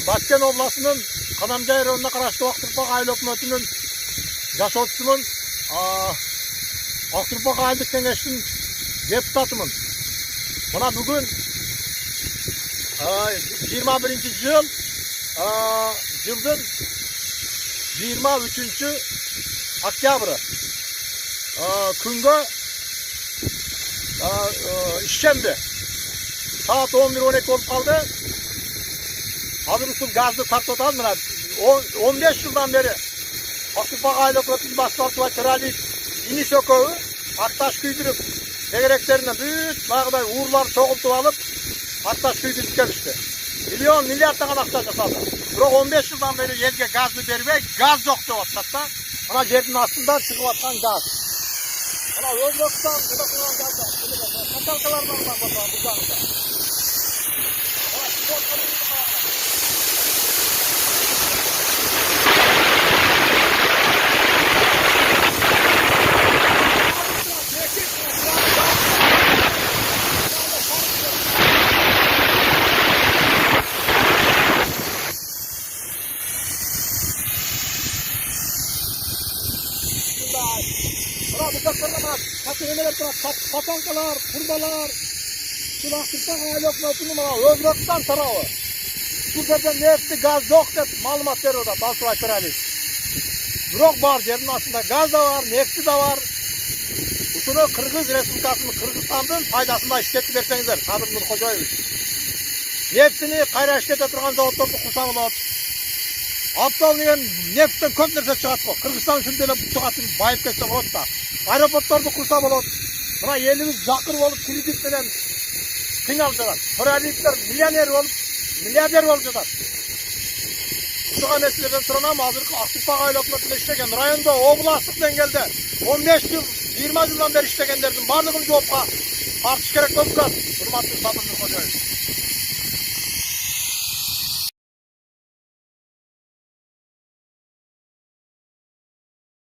Баткен обласының Қадамжай районуна караштуу Актурпак айыл өкмөтүнүн жашоочусумун. Актурпак айылдык кеңештин депутатымын. Мына бүгүн 21-жыл жылдын 23-октябры күнгө ишемби saat 11-12 болуп калды. Азыр ушул газды тартып атабыз. Мына 15 жылдан бери Актурпак айыл өкмөтүнүн башкарчысы Чыралиев иниш экөө атташ күйдүрүп тегеректерине бүт багыдай уурлар чогултуп алып атташ күйдүрүп келишти. Миллиардтаган акча жасады. Бирок 15 жылдан бери элге газды бербей, газ жок деп атышат да. Мына жердин астында чыгып аткан газ. Мына Өзбекстан кылган газ. Каталкалардан бар бул жагында. Патанкалар, турбалар, Актурпак айыл өкмөтүнүн Өзбекстан тарабы. Бул жерде нефти, газ жок деп маалымат берип атат Алтыбай Чыралиев. Бирок бар, жердин астында газ да бар, нефти да бар. Ушуну Кыргыз Республикасынын Кыргызстандын пайдасына иштетип берсеңиздер, Садыр Нуркожоевич. Нефтини кайра иштете турган заводдорду курса болот. Аптал деген нефттен көп нерсе чыгат го. Кыргызстан ушундай эле чыгатын байып кетсе болот да. Аэропортторду курса болот. Мына элибиз жакыр болуп кредит менен кыйналып жатат. Чыралиевдер миллионер болуп, миллиардер болуп жатат. Ушуга нерселерден суранам. Азыркы Актурпак айыл өкмөтүндө иштеген райондо областтык деңгээлде 15 жыл, 20 жылдан бери иштегендердин баардыгын жоопка тартыш керек болуп турат. Урматтуу Садыр Нуркожоевич.